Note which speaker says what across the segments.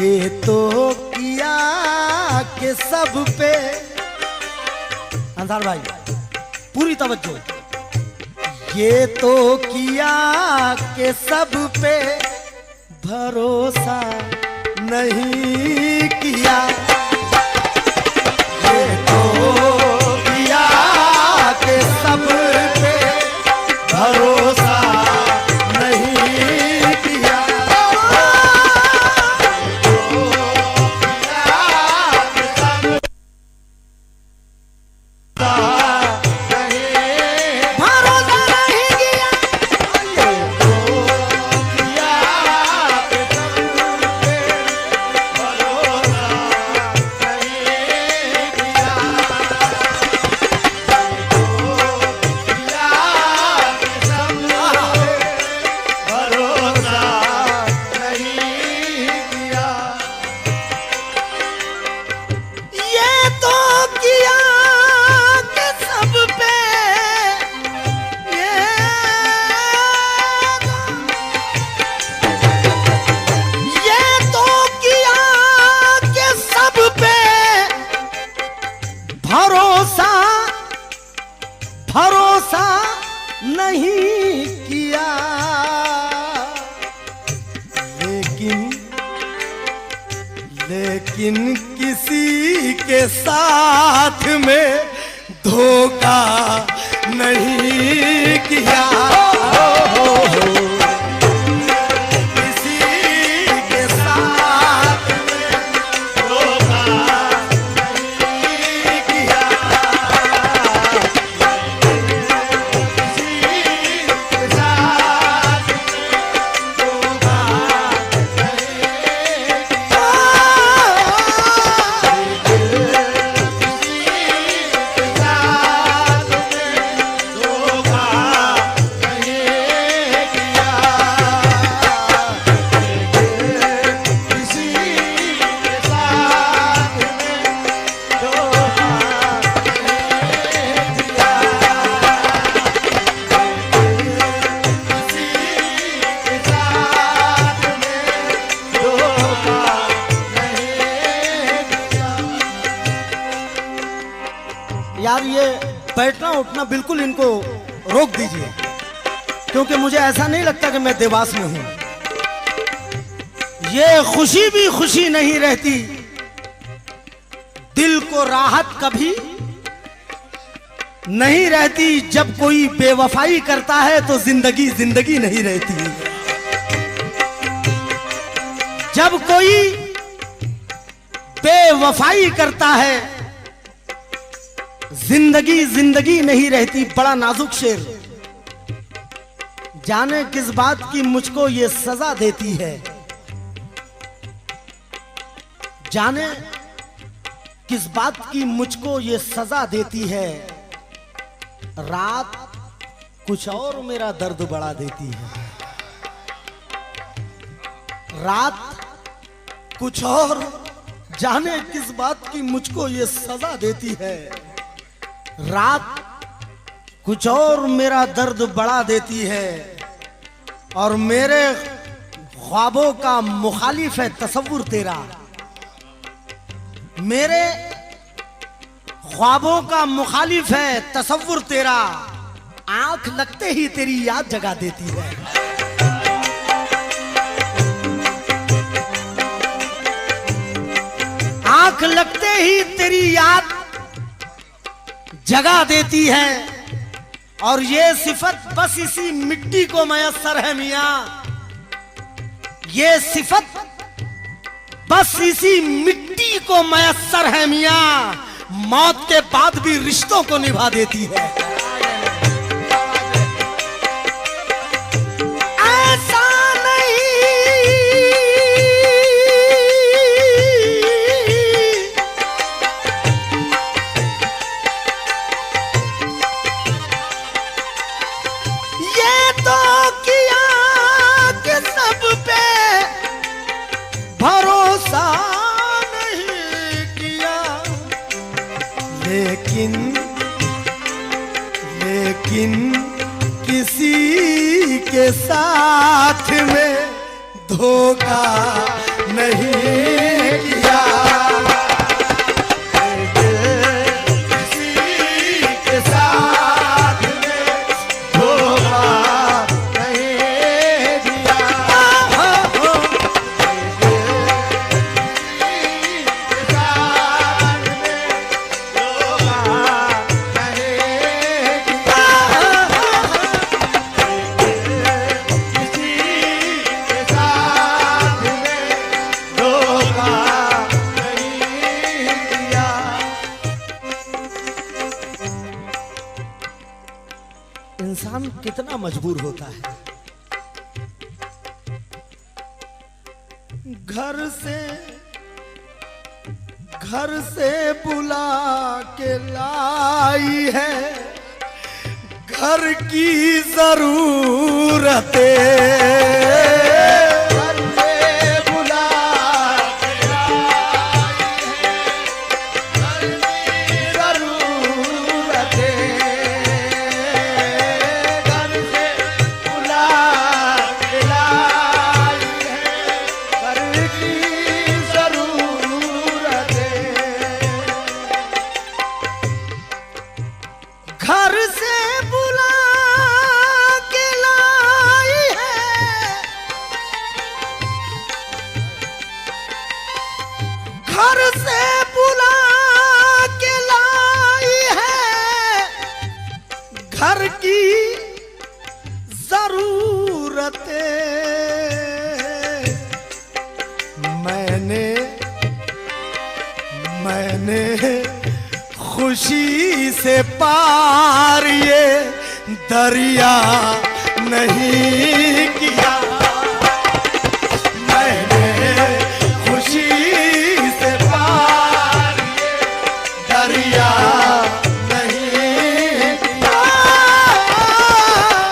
Speaker 1: ये तो किया के सब पे, अंसार भाई पूरी तवज्जो, ये तो किया के सब पे भरोसा नहीं किया, ये तो किया के सब पे भरोसा नहीं किया, भरोसा नहीं किया, लेकिन किसी के साथ में धोखा नहीं किया, यार ये बैठना उठना बिल्कुल इनको रोक दीजिए, क्योंकि मुझे ऐसा नहीं लगता कि मैं देवास में हूं। ये खुशी भी खुशी नहीं रहती, दिल को राहत कभी नहीं रहती, जब कोई बेवफाई करता है तो जिंदगी जिंदगी नहीं रहती, जब कोई बेवफाई करता है जिंदगी जिंदगी नहीं रहती। बड़ा नाजुक शेर, जाने किस बात की मुझको ये सजा देती है, जाने किस बात की मुझको ये सजा देती है, रात कुछ और मेरा दर्द बढ़ा देती है, रात कुछ और, जाने किस बात की मुझको ये सजा देती है, रात कुछ और मेरा दर्द बढ़ा देती है, और मेरे ख्वाबों का मुखालिफ है तसव्वुर तेरा, मेरे ख्वाबों का मुखालिफ है तसव्वुर तेरा, आंख लगते ही तेरी याद जगा देती है। आंख लगते ही तेरी याद जगा देती है, और ये सिफत बस इसी मिट्टी को मयस्सर है मियां, ये सिफत बस इसी मिट्टी को मयस्सर है मियां, मौत के बाद भी रिश्तों को निभा देती है। ऐसा लेकिन किसी के साथ में धोखा नहीं किया। इंसान कितना मजबूर होता है। घर से बुला के लाई है, घर की जरूरत घर से बुला के लाई है, घर से बुला के लाई है, घर की जरूरतें मैंने खुशी से पार ये दरिया नहीं किया। मैंने खुशी से पार ये दरिया नहीं किया।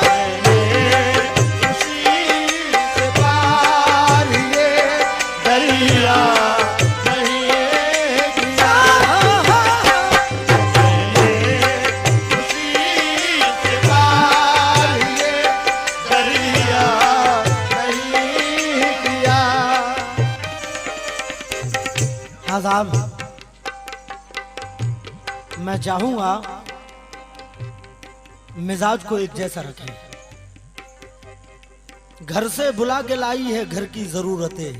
Speaker 1: मैंने खुशी से पार ये दरिया साहब, मैं चाहूंगा मिजाज को एक जैसा रखें। घर से बुला के लाई है, घर की जरूरतें।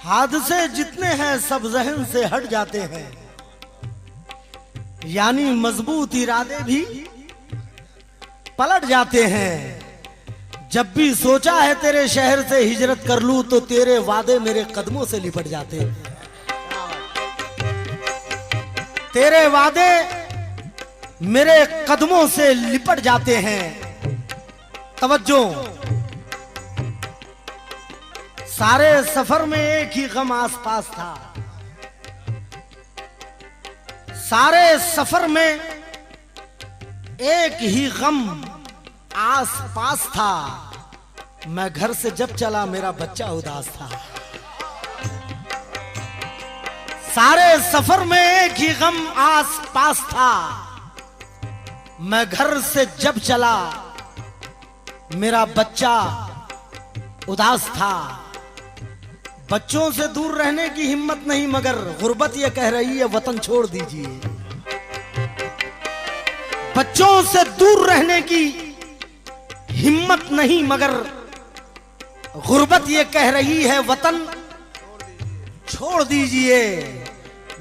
Speaker 1: हादसे जितने हैं सब जहन से हट जाते हैं, यानी मजबूत इरादे भी पलट जाते हैं। जब भी सोचा है तेरे शहर से हिजरत कर लूं तो तेरे वादे मेरे कदमों से लिपट जाते हैं। तेरे वादे मेरे कदमों से लिपट जाते हैं। तवज्जो, सारे सफर में एक ही गम आसपास था, सारे सफर में एक ही गम आस पास था। मैं घर से जब चला मेरा बच्चा उदास था। सारे सफर में एक ही गम आस पास था। मैं घर से जब चला मेरा बच्चा उदास था। बच्चों से दूर रहने की हिम्मत नहीं, मगर गुर्बत ये कह रही है वतन छोड़ दीजिए। बच्चों से दूर रहने की हिम्मत नहीं, मगर गुर्बत ये कह रही है वतन छोड़ दीजिए।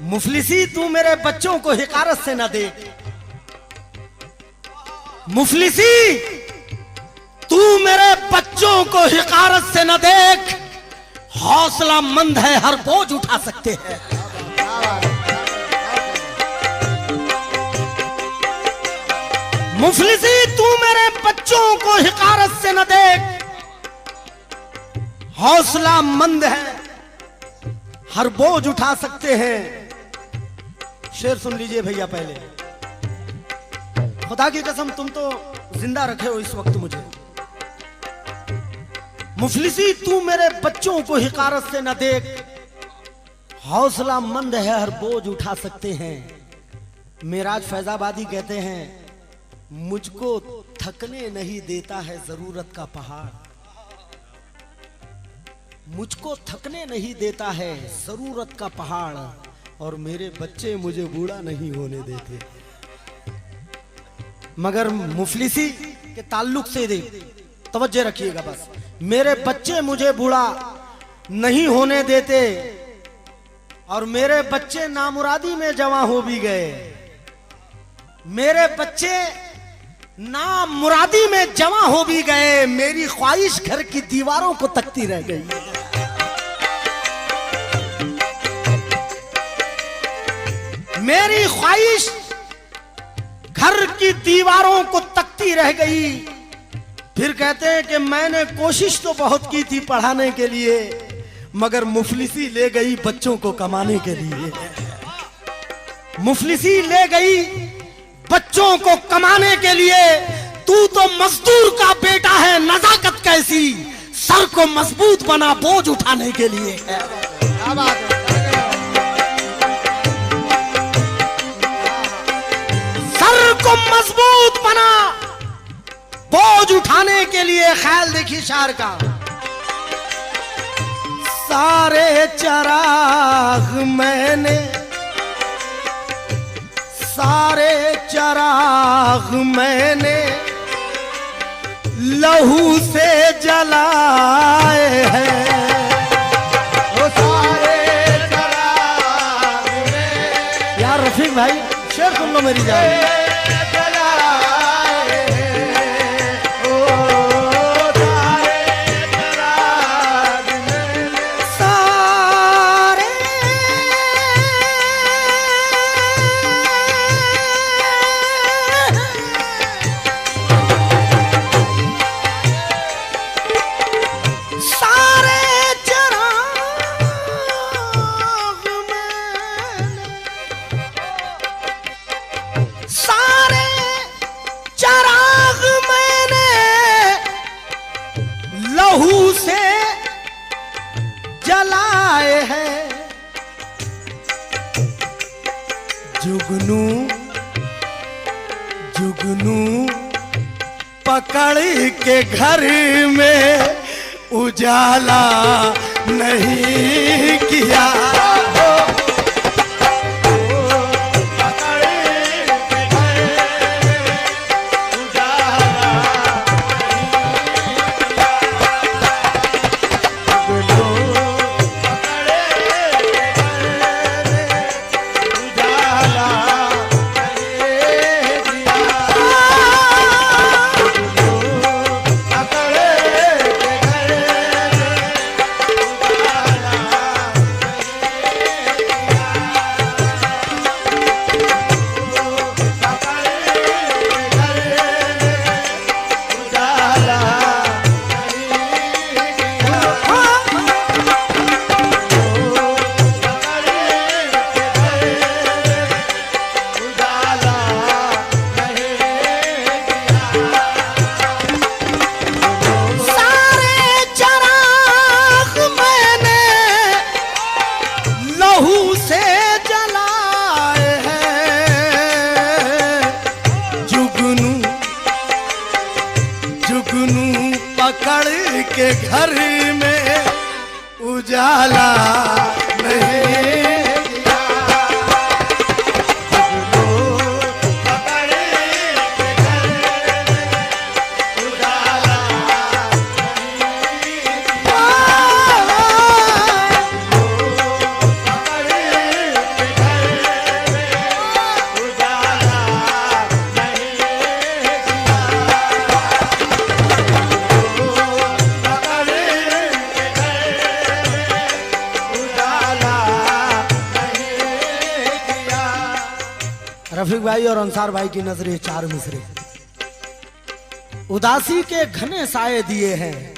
Speaker 1: मुफलिसी तू मेरे बच्चों को हिकारत से न देख। मुफलिसी तू मेरे बच्चों को हिकारत से न देख। हौसला मंद है, हर बोझ उठा सकते हैं। मुफलिसी तू मेरे बच्चों को हिकारत से न देख। हौसला मंद है, हर बोझ उठा सकते हैं। शेर सुन लीजिए भैया। पहले खुदा की कसम तुम तो जिंदा रखे हो इस वक्त मुझे। मुफलिसी तू मेरे बच्चों को हिकारत से न देख। हौसला मंद है, हर बोझ उठा सकते हैं। मेराज फैजाबादी कहते हैं, मुझको थकने नहीं देता है जरूरत का पहाड़, मुझको थकने नहीं देता है जरूरत का पहाड़, और मेरे बच्चे मुझे बूढ़ा नहीं होने देते। मगर मुफलिसी के ताल्लुक से दे तवज्जो रखिएगा बस, मेरे बच्चे मुझे बूढ़ा नहीं होने देते, और मेरे बच्चे नामुरादी में जवां हो भी गए, मेरे बच्चे नामुरादी में जवां हो भी गए, मेरी ख्वाहिश घर की दीवारों को तकती रह गई। मेरी ख्वाहिश घर की दीवारों को तकती रह गई। फिर कहते हैं कि मैंने कोशिश तो बहुत की थी पढ़ाने के लिए, मगर मुफलिसी ले गई बच्चों को कमाने के लिए, मुफलिसी ले गई बच्चों को कमाने के लिए। तू तो मजदूर का बेटा है, नजाकत कैसी, सर को मजबूत बना बोझ उठाने के लिए। क्या बात है। सर को मजबूत बना बोझ उठाने के लिए। ख्याल देखिए शायर का, सारे चराग मैंने, सारे चराग मैंने लहू से जलाए हैं, वो सारे चराग में। यार रफीक भाई शेर सुन लो मेरी जान। जलाए हैं जुगनू, जुगनू पकड़ के घर में उजाला नहीं किया। पकड़ के घर में उजाला नहीं किया। पकड़ के घर में उजाला नहीं किया। पकड़ के घर में उजाला नहीं रफीक भाई और अंसार भाई की नजरें चार मिसरे। उदासी के घने साए दिए हैं,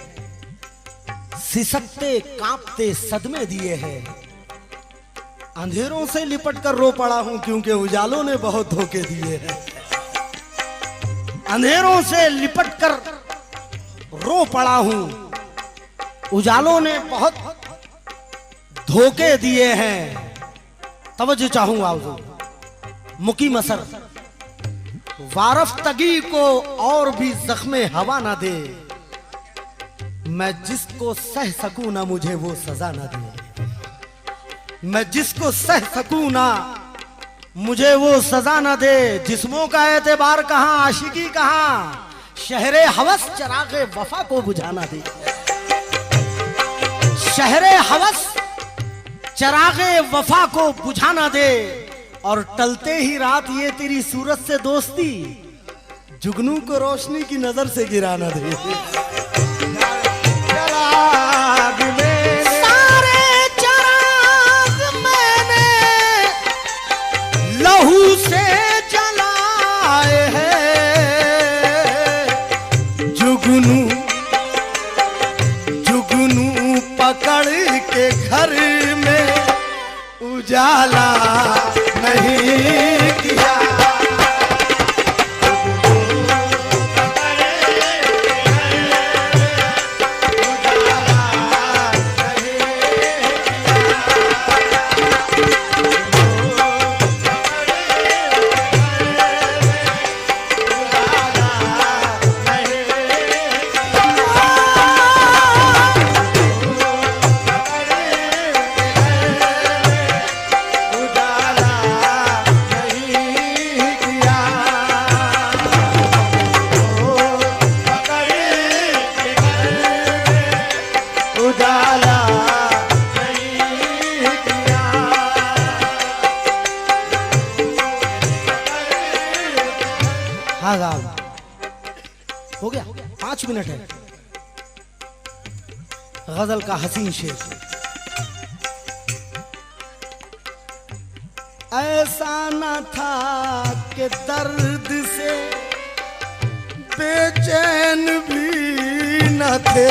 Speaker 1: सिसकते कांपते सदमे दिए हैं। अंधेरों से लिपट कर रो पड़ा हूं क्योंकि उजालों ने बहुत धोखे दिए हैं। अंधेरों से लिपट कर रो पड़ा हूं, उजालों ने बहुत धोखे दिए हैं। तवज्जो चाहूंगा आपको, मुकीम असर, वारफ्तगी को और भी जख्मे हवा ना दे, मैं जिसको सह सकूं ना मुझे वो सजा ना दे, मैं जिसको सह सकूं ना मुझे वो सजा ना दे। जिस्मों का एतबार कहां, आशिकी कहां, शहरे हवस चरागे वफा को बुझाना दे, शहरे हवस चरागे वफा को बुझाना दे। और टलते ही रात ये तेरी सूरत से दोस्ती, जुगनू को रोशनी की नजर से गिराना दे। सारे चराग मैंने लहू से जलाए हैं, जुगनू जुगनू पकड़ के घर में उजाला नहीं किया। हो गया 5 मिनट है। गजल का हसीन शेर, ऐसा न था कि दर्द से बेचैन भी न थे,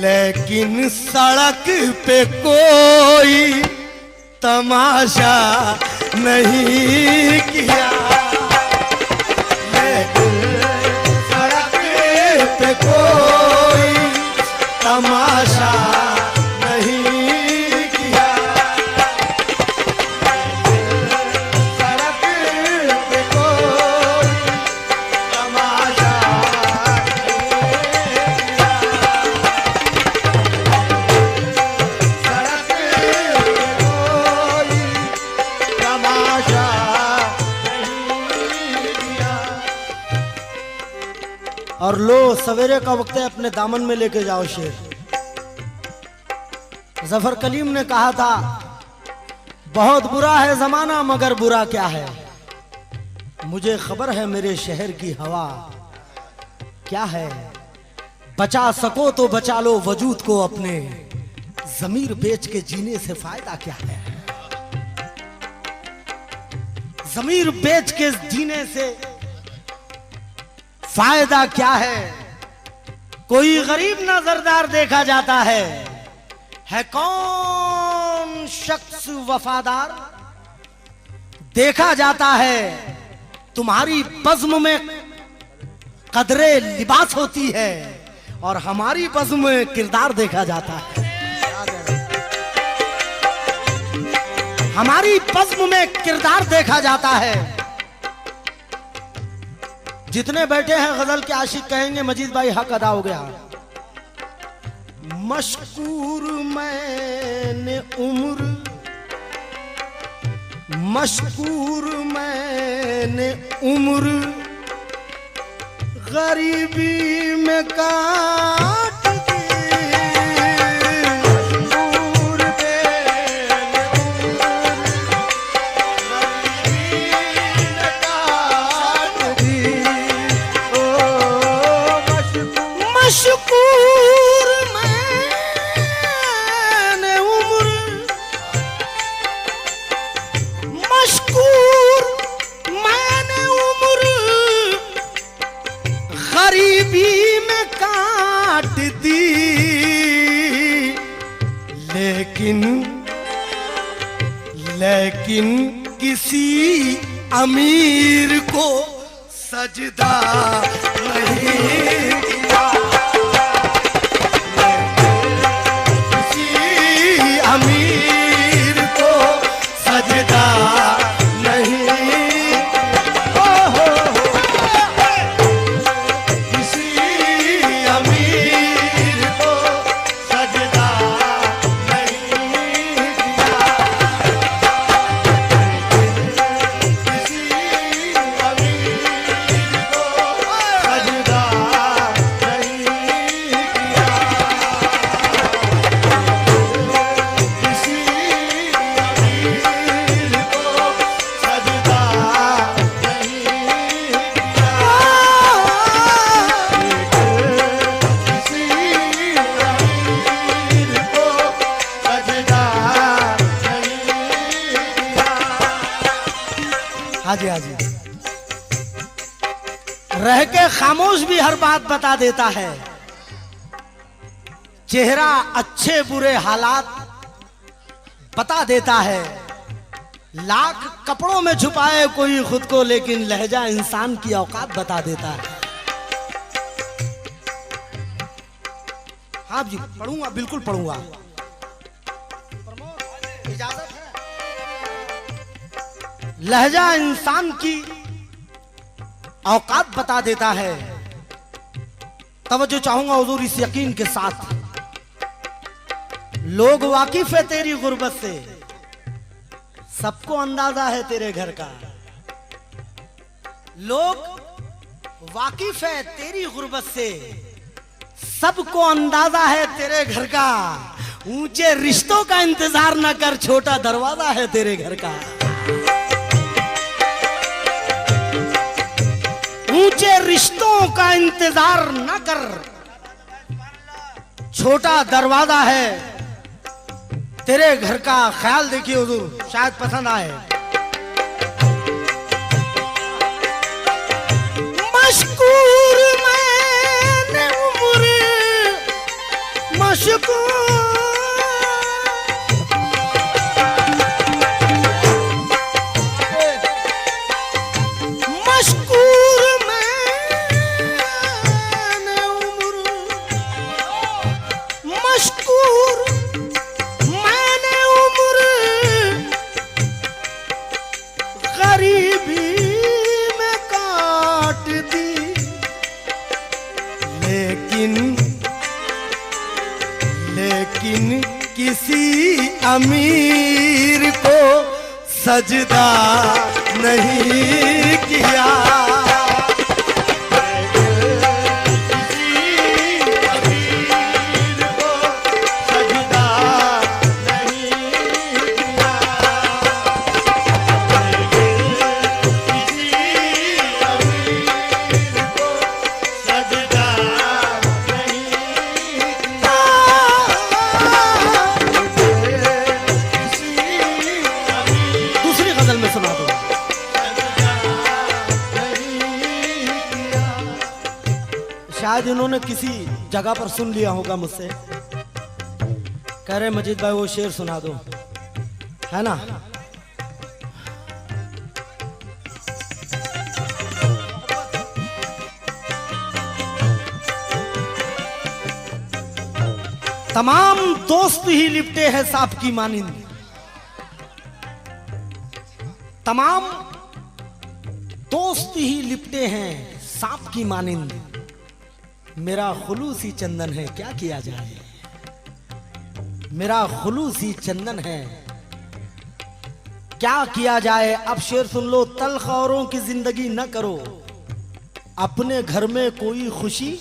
Speaker 1: लेकिन सड़क पे कोई तमाशा नहीं किया, लेकिन सड़क पे कोई तमाशा नहीं किया, सड़क पे कोई तमाशा और लो सवेरे का वक्त है, अपने दामन में लेके जाओ शेर। जफर कलीम ने कहा था, बहुत बुरा है जमाना मगर बुरा क्या है, मुझे खबर है मेरे शहर की हवा क्या है, बचा सको तो बचा लो वजूद को अपने, जमीर बेच के जीने से फायदा क्या है, जमीर बेच के जीने से फायदा क्या है। कोई गरीब नजरदार देखा जाता है कौन शख्स वफादार, देखा जाता है तुम्हारी बज़्म में कदरे लिबास होती है, और हमारी बज़्म में किरदार देखा जाता है, हमारी बज़्म में किरदार देखा जाता है। जितने बैठे हैं गजल के आशिक कहेंगे मजीद भाई हक अदा हो गया। मशकूर मैंने उम्र, मशकूर मैंने उम्र गरीबी में काट दी, मशकूर लेकिन लेकिन किसी अमीर को सजदा नहीं किया, किसी अमीर को सजदा नहीं, किसी अमीर को सजदा नहीं किया, किसी अमीर को सजदा नहीं किया, किसी अमीर को सजदा नहीं किया, किसी अमीर को सजदा नहीं किया। हाजी हाजी रह के खामोश भी हर बात बता देता है, चेहरा अच्छे बुरे हालात बता देता है, लाख कपड़ों में छुपाए कोई खुद को लेकिन लहजा इंसान की औकात बता देता है। हाँ जी पढ़ूंगा, बिल्कुल पढ़ूंगा, इजाजत है। लहजा इंसान की औकात बता देता है। तवज्जो चाहूंगा हुजूर इस यकीन के साथ, लोग वाकिफ है तेरी गुर्बत से, सबको अंदाजा है तेरे घर का, लोग वाकिफ है तेरी गुर्बत से, सबको अंदाजा है तेरे घर का, ऊंचे रिश्तों का इंतजार न कर, छोटा दरवाजा है तेरे घर का, ऊंचे रिश्तों का इंतजार न कर, छोटा दरवाजा है तेरे घर का। ख्याल देखिए हुजूर, शायद पसंद आए। मशकूर मैंने उम्र मशकूर, मशकूर मैंने उम्र, मशकूर मैंने उम्र गरीबी में काट दी, लेकिन लेकिन किसी अमीर को सजदा नहीं किया, किसी अमीर को सजदा नहीं किया, किसी अमीर को सजदा नहीं किया, दूसरी गजल में सुना दो। शायद इन्होंने किसी जगह पर सुन लिया होगा मुझसे, कह रहे मजीद भाई वो शेर सुना दो, है ना। तमाम दोस्त ही लिपटे हैं सांप की मानिंद, तमाम दोस्त ही लिपटे हैं सांप की मानिंद, मेरा खुलूसी चंदन है क्या किया जाए, मेरा खुलूसी चंदन है क्या किया जाए। अब शेर सुन लो। तल्ख औरों की जिंदगी न करो, अपने घर में कोई खुशी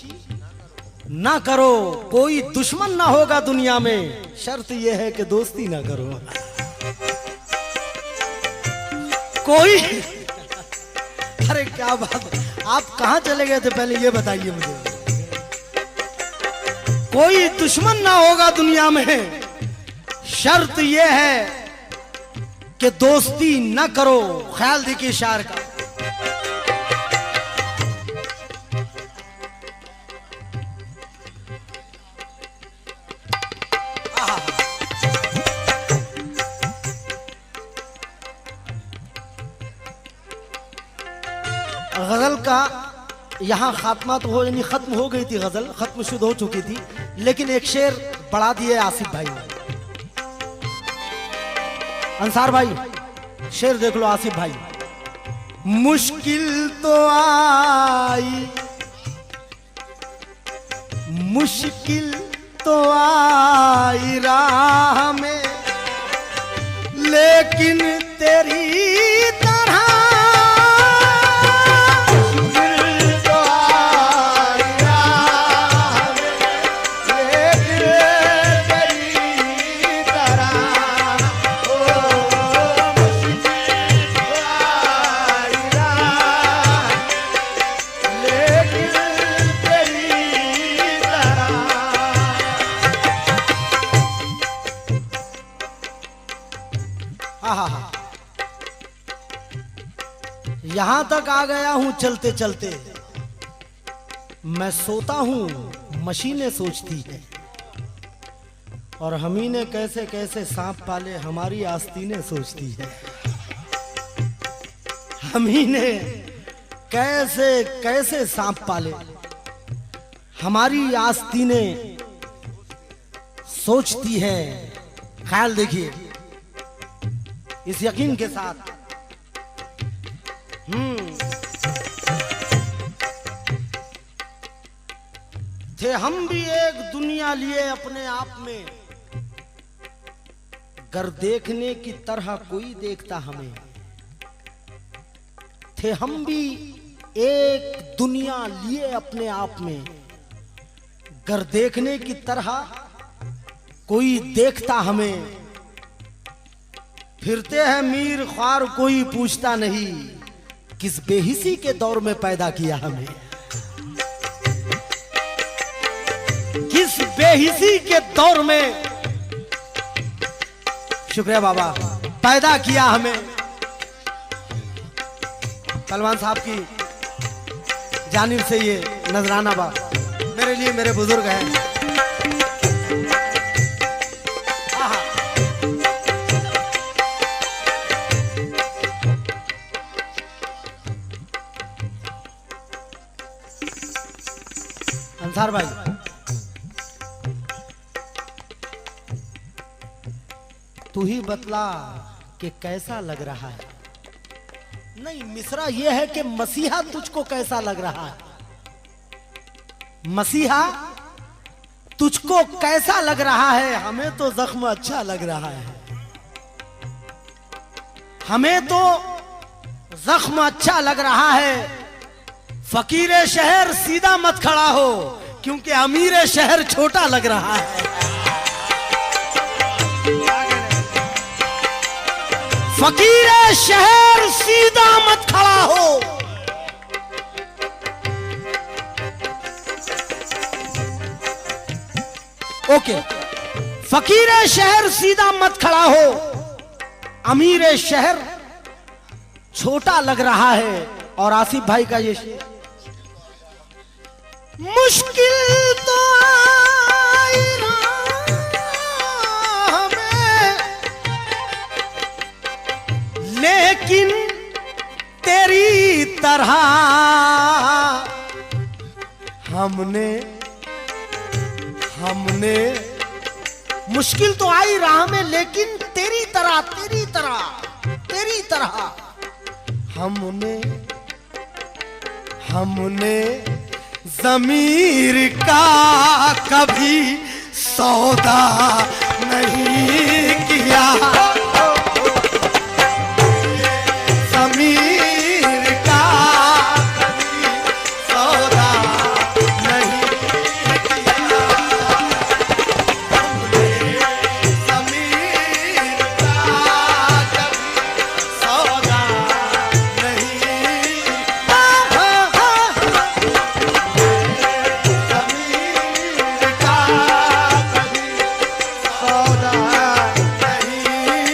Speaker 1: ना करो, कोई दुश्मन ना होगा दुनिया में, शर्त यह है कि दोस्ती ना करो। कोई अरे क्या बात, आप कहां चले गए थे पहले ये बताइए मुझे। कोई दुश्मन ना होगा दुनिया में, शर्त यह है कि दोस्ती ना करो। ख्याल देखिए शायर का। गजल का यहाँ खात्मा तो हो, यानी खत्म हो गई थी, गजल खत्म शुद्ध हो चुकी थी, लेकिन एक शेर बढ़ा दिए आसिफ भाई ने। अंसार भाई शेर देख लो आसिफ भाई। मुश्किल तो आई, मुश्किल तो आई राह में, लेकिन तेरी तरह यहां तक आ गया हूं चलते चलते, मैं सोता हूं मशीनें सोचती है, और हमी ने कैसे कैसे सांप पाले हमारी आस्तीनें सोचती है। हमी ने कैसे कैसे सांप पाले हमारी आस्तीनें सोचती है। ख्याल देखिए इस यकीन के साथ। थे हम भी एक दुनिया लिए अपने आप में, गर देखने की तरह कोई देखता हमें। थे हम भी एक दुनिया लिए अपने आप में, गर देखने की तरह कोई देखता हमें। फिरते हैं मीर ख्वार कोई पूछता नहीं, किस बेहिसी के दौर में पैदा किया हमें। किस बेहिसी के दौर में, शुक्रिया बाबा, पैदा किया हमें। पहलवान साहब की जानिब से ये नजराना बा मेरे लिए, मेरे बुजुर्ग हैं। अंसार भाई तू ही बतला कि कैसा लग रहा है। नहीं, मिसरा यह है कि मसीहा तुझको कैसा लग रहा है। मसीहा तुझको कैसा लग रहा है। हमें तो जख्म अच्छा लग रहा है, हमें तो जख्म अच्छा लग रहा है। फकीर शहर सीधा मत खड़ा हो, क्योंकि अमीर शहर छोटा लग रहा है। फकीर शहर सीधा मत खड़ा हो, ओके। फकीर शहर सीधा मत खड़ा हो, अमीर शहर छोटा लग रहा है। और आसिफ भाई का ये शेर, मुश्किल तो आई राह में, लेकिन तेरी तरह हमने मुश्किल तो आई राह में, लेकिन तेरी तरह हमने ज़मीर का कभी सौदा नहीं किया। ज़मीर का कभी सौदा नहीं किया। हमने ज़मीर का कभी सौदा नहीं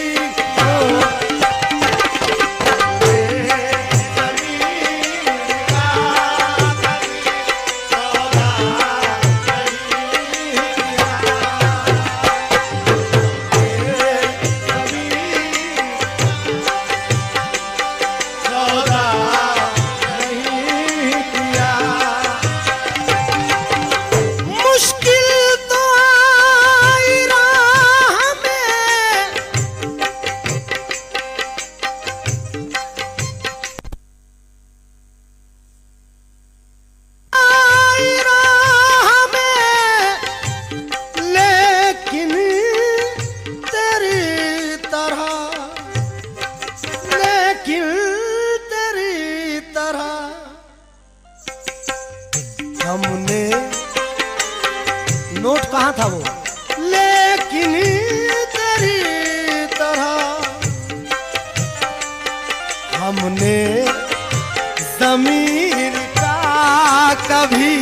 Speaker 1: हमने नोट कहाँ था वो, लेकिन तेरी तरह हमने ज़मीर का कभी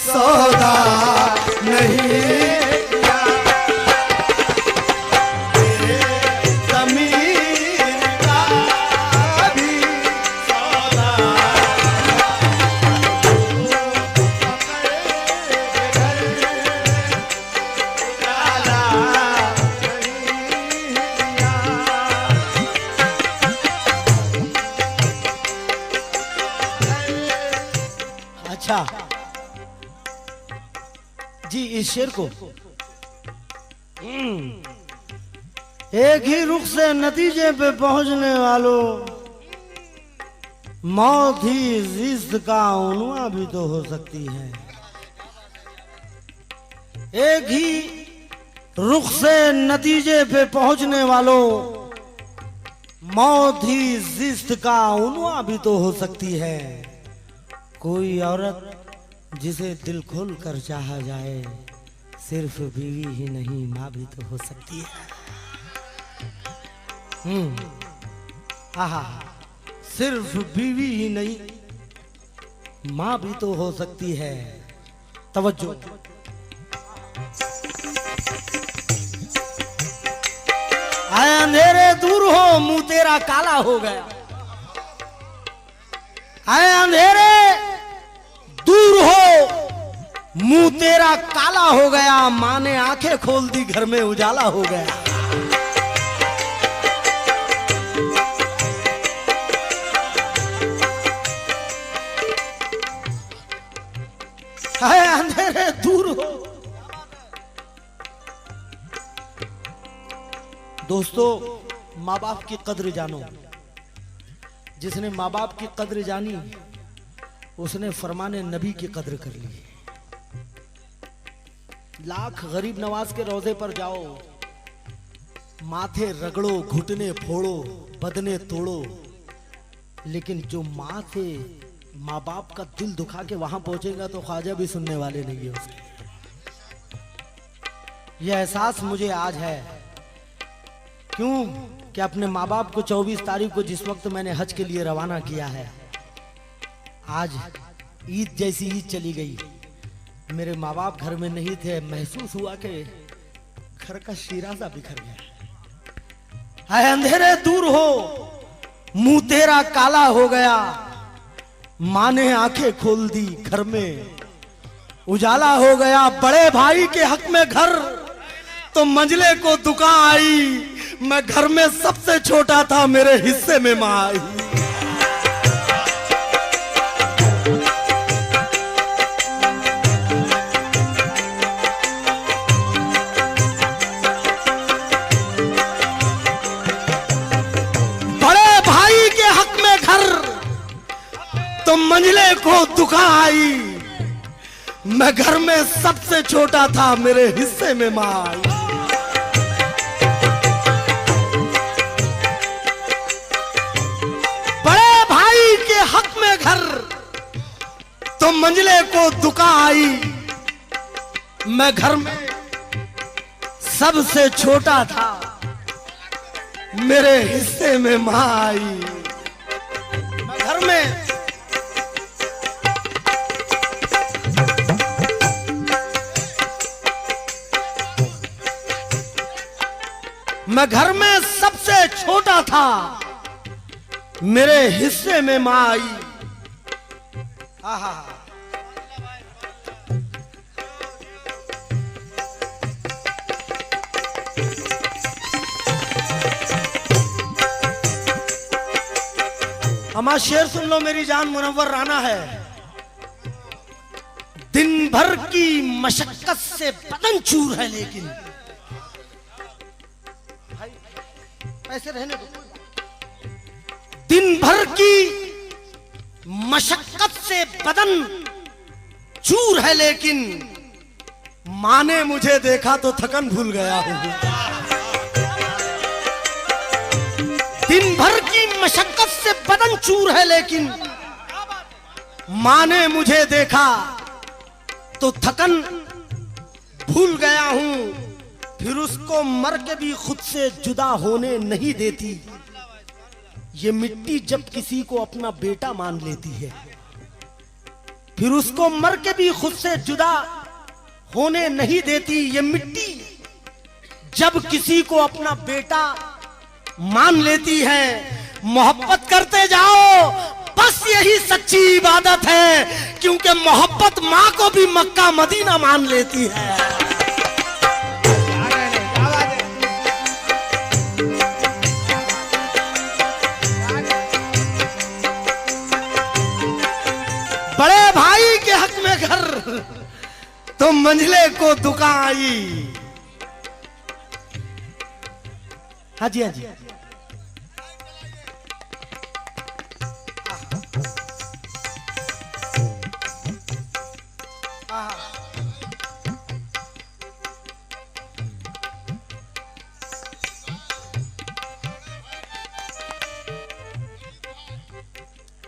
Speaker 1: सौदा नहीं किया। ज़मीर का कभी सौदा अच्छा जी, इस शेर को एक ही रुख से नतीजे पे पहुंचने वालों, मौत ही जिस्त का उन्वा भी तो हो सकती है। एक ही रुख से नतीजे पे पहुंचने वालों, मौत ही जिस्त का उन्वा भी तो हो सकती है। कोई औरत जिसे दिल खोल कर चाहा जाए, सिर्फ बीवी ही नहीं माँ भी तो हो सकती है। आहा, सिर्फ बीवी ही नहीं माँ भी तो हो सकती है। तवज्जो। आए अंधेरे दूर हो, मुंह तेरा काला हो गया। आए अंधेरे दूर हो, मुंह तेरा काला हो गया। माँ ने आंखें खोल दी, घर में उजाला हो गया। हाय अंधेरे दूर हो। दोस्तों, माँ बाप की कद्र जानो। जिसने माँ बाप की कद्र जानी, उसने फरमाने नबी की कद्र कर ली। लाख गरीब नवाज के रोजे पर जाओ, माथे रगड़ो, घुटने फोड़ो, बदने तोड़ो, लेकिन जो माँ थे, माँ बाप का दिल दुखा के वहां पहुंचेगा तो ख्वाजा भी सुनने वाले नहीं है उसके। यह एहसास मुझे आज है। क्यों कि अपने माँ बाप को 24 तारीख को जिस वक्त मैंने हज के लिए रवाना किया है, आज ईद जैसी ईद चली गई, मेरे माँ बाप घर में नहीं थे। महसूस हुआ कि घर का शीराजा बिखर गया। हाय अंधेरे दूर हो, मुंह तेरा काला हो गया। माँ ने आंखें खोल दी, घर में उजाला हो गया। बड़े भाई के हक में घर तो मंजिले को दुकान आई। मैं घर में सबसे छोटा था, मेरे हिस्से में माँ आई। बड़े भाई के हक में घर तो मंजिले को दुकान आई। मैं घर में सबसे छोटा था, मेरे हिस्से में माँ आई। हक में घर तो मंजिले को दुकान आई। मैं घर में सबसे छोटा था, मेरे हिस्से में माँ आई। मैं घर में सबसे छोटा था, मेरे हिस्से में माँ आई। आहा, हमारा शेर सुन लो, मेरी जान मुनव्वर राना है। दिन भर की मशक्कत से बदन चूर है, लेकिन भाई ऐसे रहने दो। दिन भर की मशक्कत से बदन चूर है, लेकिन माँ ने मुझे देखा तो थकन भूल गया हूँ। दिन भर की मशक्कत से बदन चूर है, लेकिन माँ ने मुझे देखा तो थकन भूल गया हूं, फिर उसको मर के भी खुद से जुदा होने नहीं देती। ये मिट्टी जब किसी को अपना बेटा मान लेती है, फिर उसको मर के भी खुद से जुदा होने नहीं देती। ये मिट्टी जब किसी को अपना बेटा मान लेती है। मोहब्बत करते जाओ, बस यही सच्ची इबादत है, क्योंकि मोहब्बत माँ को भी मक्का मदीना मान लेती है। बड़े भाई के हक में घर तो मंझले को दुकान आई। हाँ जी, हाँ जी।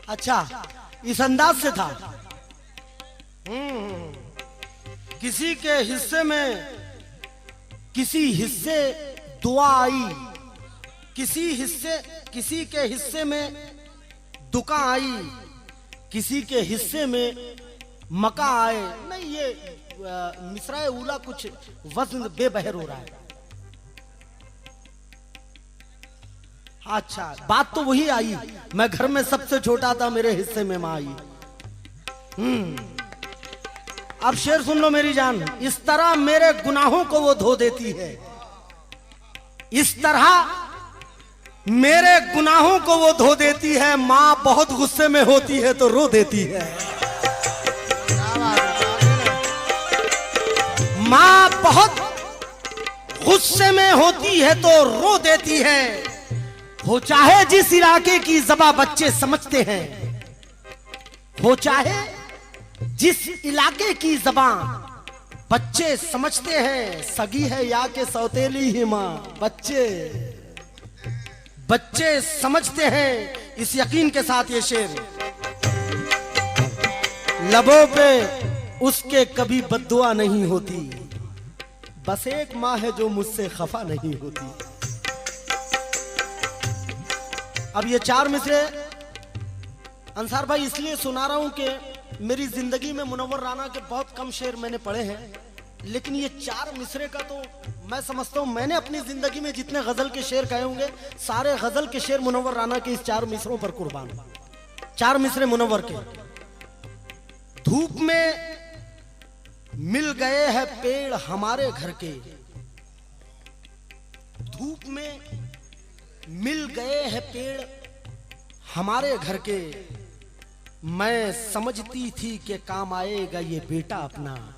Speaker 1: अच्छा, इस अंदाज से था। किसी के हिस्से में किसी हिस्से दुआ आई, किसी के हिस्से में दुका आई, किसी के हिस्से में मका आए। नहीं, ये मिसरा उला कुछ वज़न बेबहर हो रहा है। अच्छा, बात तो वही आई, मैं घर में सबसे छोटा था, मेरे हिस्से में माँ आई। अब शेर सुन लो मेरी जान। इस तरह मेरे गुनाहों को वो धो देती है, इस तरह मेरे गुनाहों को वो धो देती है। माँ बहुत गुस्से में होती है तो रो देती है। माँ बहुत गुस्से में होती है तो रो देती है। हो चाहे जिस इलाके की ज़बां बच्चे समझते हैं, हो चाहे जिस इलाके की ज़बां बच्चे समझते हैं, सगी है या के सौतेली ही माँ, बच्चे समझते हैं। इस यकीन के साथ ये शेर, लबों पे उसके कभी बद्दुआ नहीं होती, बस एक माँ है जो मुझसे खफा नहीं होती। अब ये चार मिसरे अंसार भाई इसलिए सुना रहा हूं कि मेरी जिंदगी में मुनव्वर राना के बहुत कम शेर मैंने पढ़े हैं, लेकिन ये चार मिसरे का तो मैं समझता हूं मैंने अपनी जिंदगी में जितने गजल के शेर कहे होंगे, सारे गजल के शेर मुनव्वर राना के इस चार मिसरों पर कुर्बान। चार मिसरे मुनव्वर के। धूप में मिल गए हैं पेड़ हमारे घर के, धूप में मिल गए हैं पेड़ हमारे घर के, मैं समझती थी कि काम आएगा ये बेटा अपना,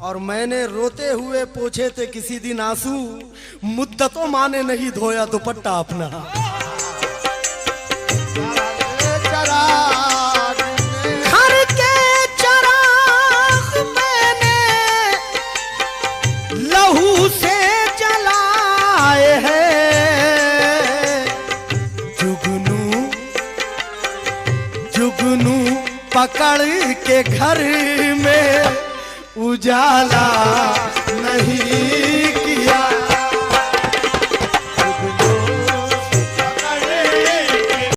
Speaker 1: और मैंने रोते हुए पोछे थे किसी दिन आंसू, मुद्दतों माने नहीं धोया दुपट्टा अपना। घर के चराग मैंने लहू से जलाए हैं, जुगनू पकड़ के घर में उजाला नहीं